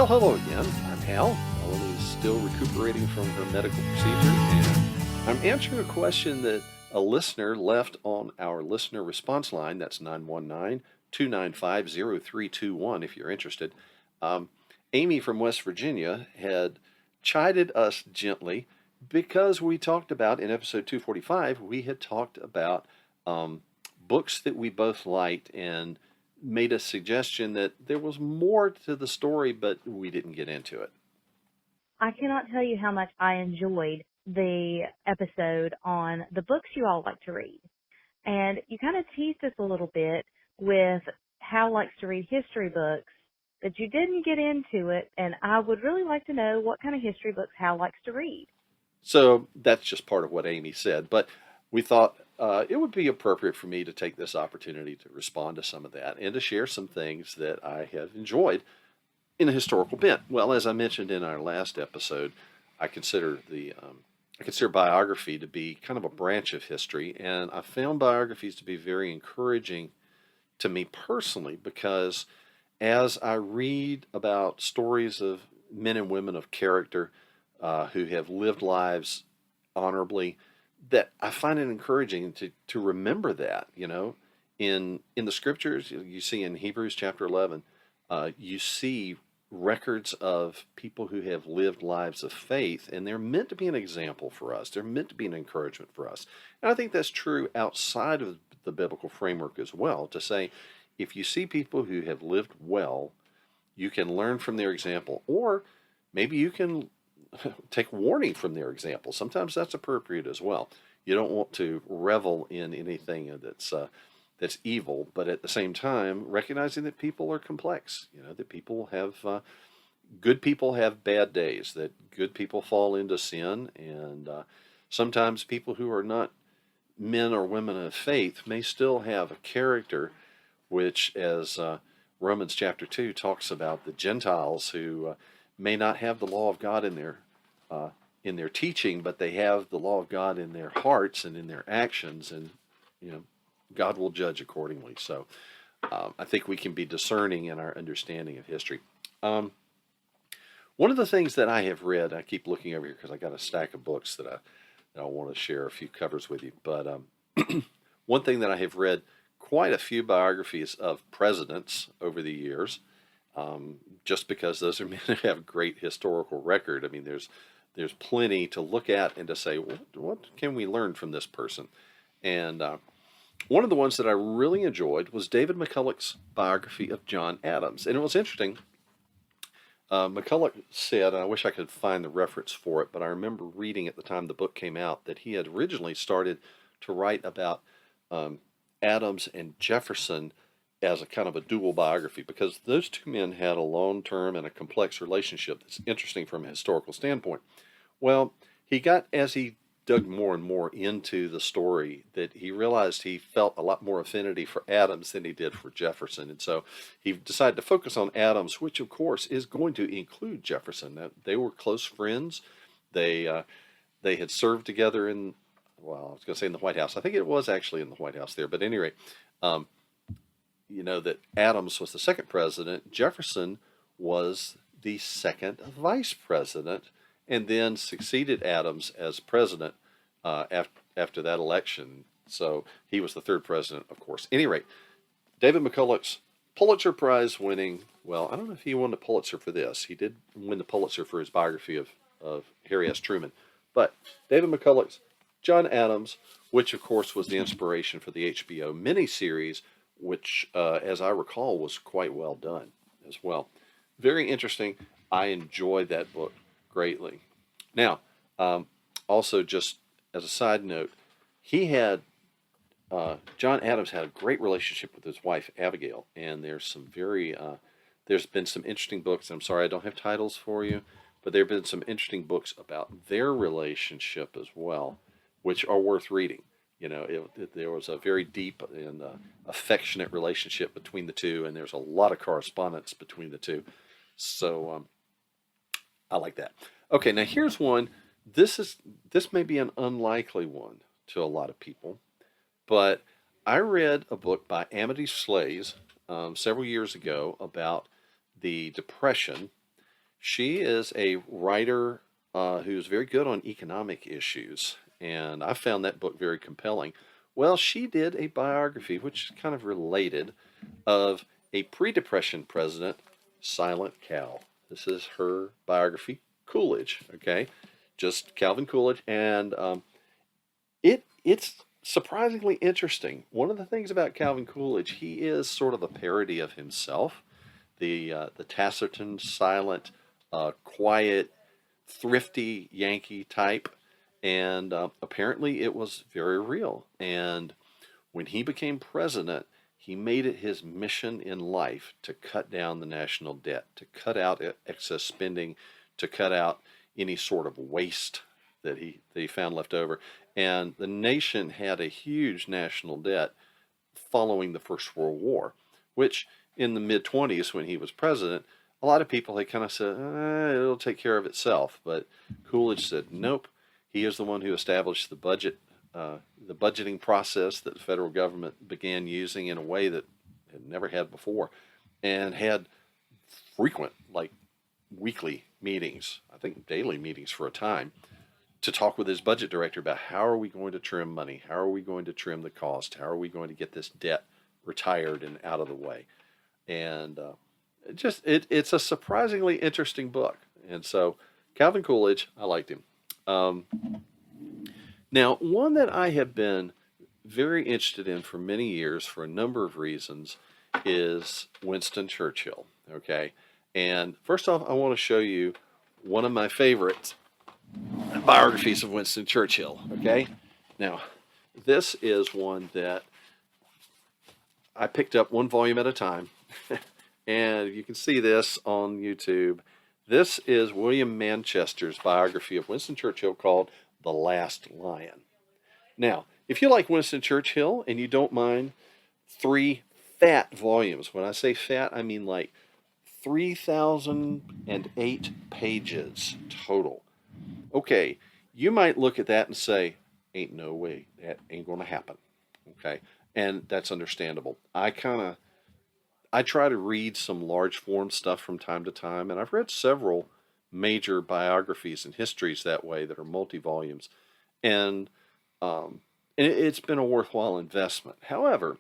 Well, hello again. I'm Hal. Ellen is still recuperating from her medical procedure, and I'm answering a question that a listener left on our listener response line. That's 919-295-0321 if you're interested. Um, Amy from West Virginia had chided us gently because we talked about, in episode 245, we had talked about um, books that we both liked and made a suggestion that there was more to the story, but we didn't get into it. I cannot tell you how much I enjoyed the episode on the books you all like to read. And you kind of teased us a little bit with Hal likes to read history books, but you didn't get into it, and I would really like to know what kind of history books Hal likes to read. So that's just part of what Amy said, but we thought it would be appropriate for me to take this opportunity to respond to some of that and to share some things that I have enjoyed in a historical bent. Well, as I mentioned in our last episode, I consider biography to be kind of a branch of history, and I found biographies to be very encouraging to me personally because as I read about stories of men and women of character who have lived lives honorably, that I find it encouraging to remember that, in the scriptures. You see in Hebrews chapter 11, you see records of people who have lived lives of faith, and they're meant to be an example for us. They're meant to be an encouragement for us. And I think that's true outside of the biblical framework as well, to say, if you see people who have lived well, you can learn from their example, or maybe you can take warning from their example. Sometimes that's appropriate as well. You don't want to revel in anything that's evil, but at the same time, recognizing that people are complex. That good people have bad days, that good people fall into sin, and sometimes people who are not men or women of faith may still have a character which, as Romans chapter 2 talks about, the Gentiles who may not have the law of God in their teaching, but they have the law of God in their hearts and in their actions, and God will judge accordingly. So I think we can be discerning in our understanding of history. One of the things that I have read, I keep looking over here because I got a stack of books that I want to share a few covers with you, but one thing that I have read quite a few biographies of presidents over the years, just because those are men who have great historical record. I mean, there's plenty to look at and to say, what can we learn from this person? And one of the ones that I really enjoyed was David McCulloch's biography of John Adams. And it was interesting. McCulloch said, and I wish I could find the reference for it, but I remember reading at the time the book came out that he had originally started to write about Adams and Jefferson as a kind of a dual biography, because those two men had a long-term and a complex relationship that's interesting from a historical standpoint. Well, as he dug more and more into the story, that he realized he felt a lot more affinity for Adams than he did for Jefferson. And so he decided to focus on Adams, which of course is going to include Jefferson. Now, they were close friends. They had served together I was going to say in the White House. I think it was actually in the White House there. But at any rate, that Adams was the second president. Jefferson was the second vice president, and then succeeded Adams as president after that election. So he was the third president, of course. At any rate, David McCulloch's Pulitzer Prize winning, well, I don't know if he won the Pulitzer for this. He did win the Pulitzer for his biography of Harry S. Truman. But David McCulloch's John Adams, which of course was the inspiration for the HBO miniseries, which, as I recall, was quite well done as well. Very interesting. I enjoyed that book greatly. Now, also just as a side note, John Adams had a great relationship with his wife, Abigail, and there's been some interesting books. I'm sorry I don't have titles for you, but there have been some interesting books about their relationship as well, which are worth reading. There was a very deep and affectionate relationship between the two, and there's a lot of correspondence between the two. So I like that. Okay, now here's one. This may be an unlikely one to a lot of people, but I read a book by Amity Shlaes several years ago about the Depression She is a writer who's very good on economic issues, and I found that book very compelling. Well, she did a biography, which is kind of related, of a pre-Depression president, Silent Cal. This is her biography, Coolidge. Okay, just Calvin Coolidge, and it's surprisingly interesting. One of the things about Calvin Coolidge, he is sort of a parody of himself, the taciturn, silent, quiet, thrifty Yankee type, and apparently it was very real. And when he became president, he made it his mission in life to cut down the national debt, to cut out excess spending, to cut out any sort of waste that he found left over. And the nation had a huge national debt following the First World War, which in the mid 20s when he was president, a lot of people had kind of said, it'll take care of itself. But Coolidge said, nope. He is the one who established the budgeting process that the federal government began using in a way that it never had before, and had frequent, like weekly meetings, I think daily meetings for a time, to talk with his budget director about how are we going to trim money, how are we going to trim the cost, how are we going to get this debt retired and out of the way. And it's a surprisingly interesting book. And so Calvin Coolidge, I liked him. Um, Now, one that I have been very interested in for many years for a number of reasons is Winston Churchill. Okay. And first off, I want to show you one of my favorite biographies of Winston Churchill. Okay. Now, this is one that I picked up one volume at a time. And you can see this on YouTube. This is William Manchester's biography of Winston Churchill called The Last Lion. Now, if you like Winston Churchill and you don't mind 3 fat volumes, when I say fat, I mean like 3,008 pages total. Okay, you might look at that and say, ain't no way, that ain't going to happen. Okay, and that's understandable. I try to read some large form stuff from time to time, and I've read several major biographies and histories that way that are multi volumes, and it's been a worthwhile investment. However,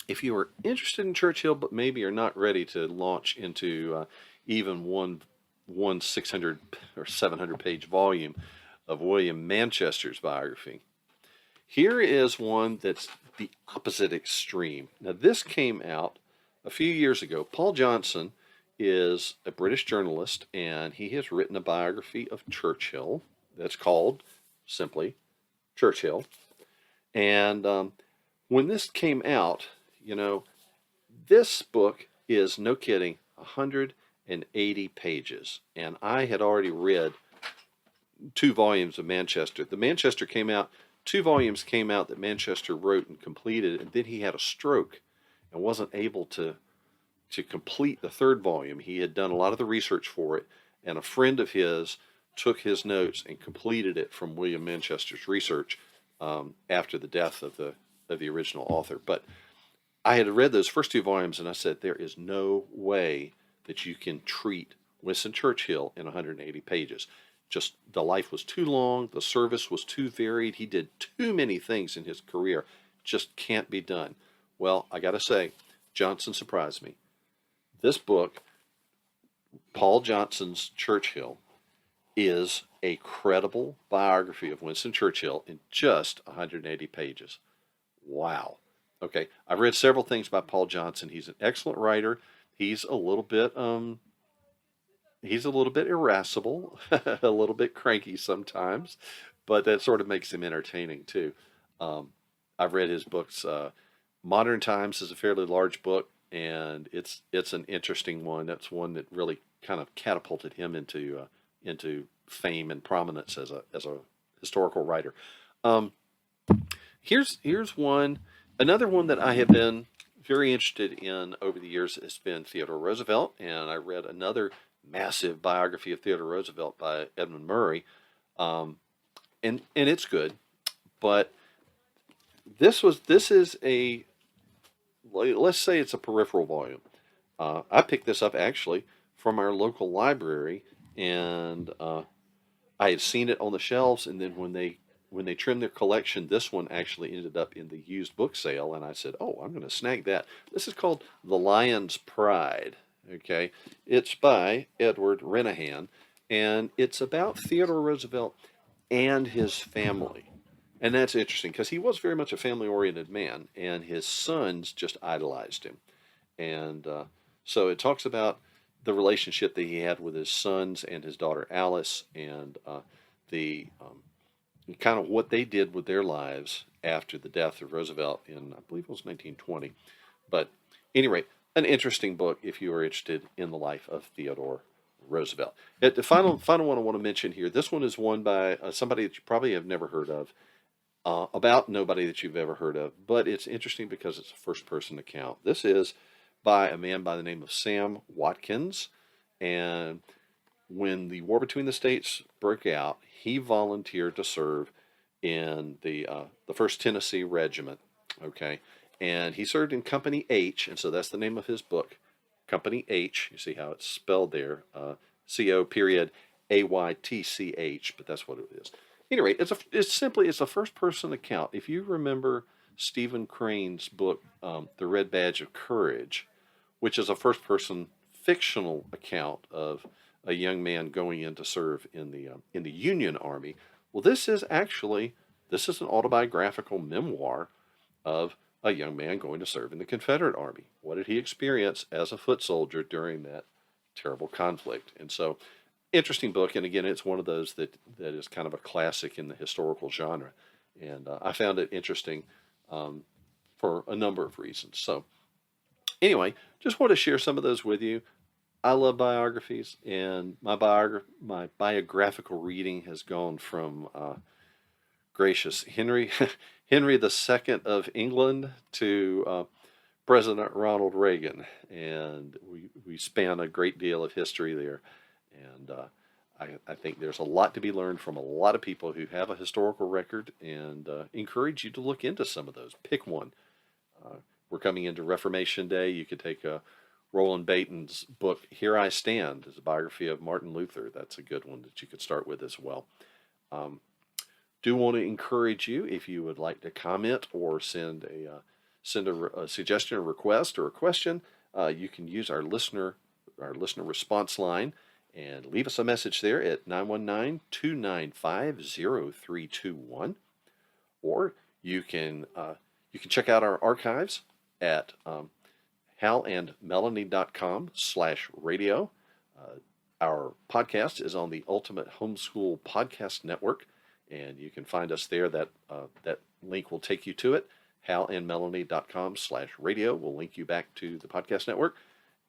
if you are interested in Churchill but maybe are not ready to launch into even one 600 or 700 page volume of William Manchester's biography, here is one that's the opposite extreme. Now, this came out a few years ago. Paul Johnson is a British journalist, and he has written a biography of Churchill that's called simply Churchill. And when this came out, this book is, no kidding, 180 pages. And I had already read 2 volumes of Manchester. The Manchester came out, 2 volumes came out that Manchester wrote and completed, and then he had a stroke and wasn't able to complete the 3rd volume. He had done a lot of the research for it, and a friend of his took his notes and completed it from William Manchester's research after the death of the original author. But I had read those first 2 volumes, and I said, there is no way that you can treat Winston Churchill in 180 pages. Just the life was too long, the service was too varied, he did too many things in his career. Just can't be done. Well, I got to say, Johnson surprised me. This book, Paul Johnson's Churchill, is a credible biography of Winston Churchill in just 180 pages. Wow. Okay, I've read several things by Paul Johnson. He's an excellent writer. He's a little bit irascible, a little bit cranky sometimes, but that sort of makes him entertaining too. I've read his books. Modern Times is a fairly large book, and it's an interesting one. That's one that really kind of catapulted him into fame and prominence as a historical writer. Here's another one that I have been very interested in over the years has been Theodore Roosevelt, and I read another massive biography of Theodore Roosevelt by Edmund Murray, and it's good, but this is let's say it's a peripheral volume. I picked this up actually from our local library, and I had seen it on the shelves, and then when they trimmed their collection, this one actually ended up in the used book sale, and I said, "Oh, I'm going to snag that." This is called The Lion's Pride. Okay, it's by Edward Renahan, and it's about Theodore Roosevelt and his family. And that's interesting because he was very much a family-oriented man, and his sons just idolized him. And so it talks about the relationship that he had with his sons and his daughter Alice, and the kind of what they did with their lives after the death of Roosevelt in, I believe it was 1920. But anyway, an interesting book if you are interested in the life of Theodore Roosevelt. The final one I want to mention here. This one is one by somebody that you probably have never heard of, about nobody that you've ever heard of, but it's interesting because it's a first-person account. This is by a man by the name of Sam Watkins, and when the war between the states broke out, he volunteered to serve in the 1st Tennessee Regiment. Okay, and he served in Company H, and so that's the name of his book, Company H. You see how it's spelled there, CO period AYTCH, but that's what it is. Anyway, it's a first person account. If you remember Stephen Crane's book, The Red Badge of Courage, which is a first person fictional account of a young man going in to serve in the Union Army. Well, this is an autobiographical memoir of a young man going to serve in the Confederate Army. What did he experience as a foot soldier during that terrible conflict? And so, interesting book. And again, it's one of those that is kind of a classic in the historical genre. And I found it interesting for a number of reasons. So anyway, just want to share some of those with you. I love biographies, and my biographical reading has gone from gracious Henry II of England to President Ronald Reagan, and we span a great deal of history there, and I think there's a lot to be learned from a lot of people who have a historical record, and encourage you to look into some of those. Pick one. We're coming into Reformation Day. You could take Roland Bainton's book, Here I Stand, is a biography of Martin Luther. That's a good one that you could start with as well. Do want to encourage you, if you would like to comment or send a suggestion, a request, or a question, you can use our listener response line and leave us a message there at 919-295-0321. Or you can check out our archives at halandmelanie.com/radio. Our podcast is on the Ultimate Homeschool Podcast Network, and you can find us there. That link will take you to it. halandmelanie.com/radio will link you back to the podcast network.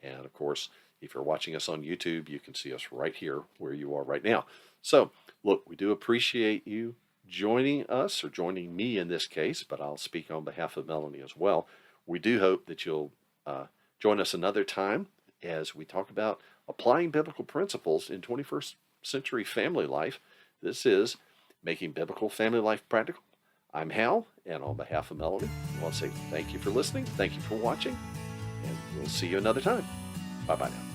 And of course, if you're watching us on YouTube, you can see us right here where you are right now. So, look, we do appreciate you joining us, or joining me in this case, but I'll speak on behalf of Melanie as well. We do hope that you'll join us another time as we talk about applying biblical principles in 21st century family life. This is Making Biblical Family Life Practical. I'm Hal, and on behalf of Melanie, I want to say thank you for listening, thank you for watching, and we'll see you another time. Bye-bye now.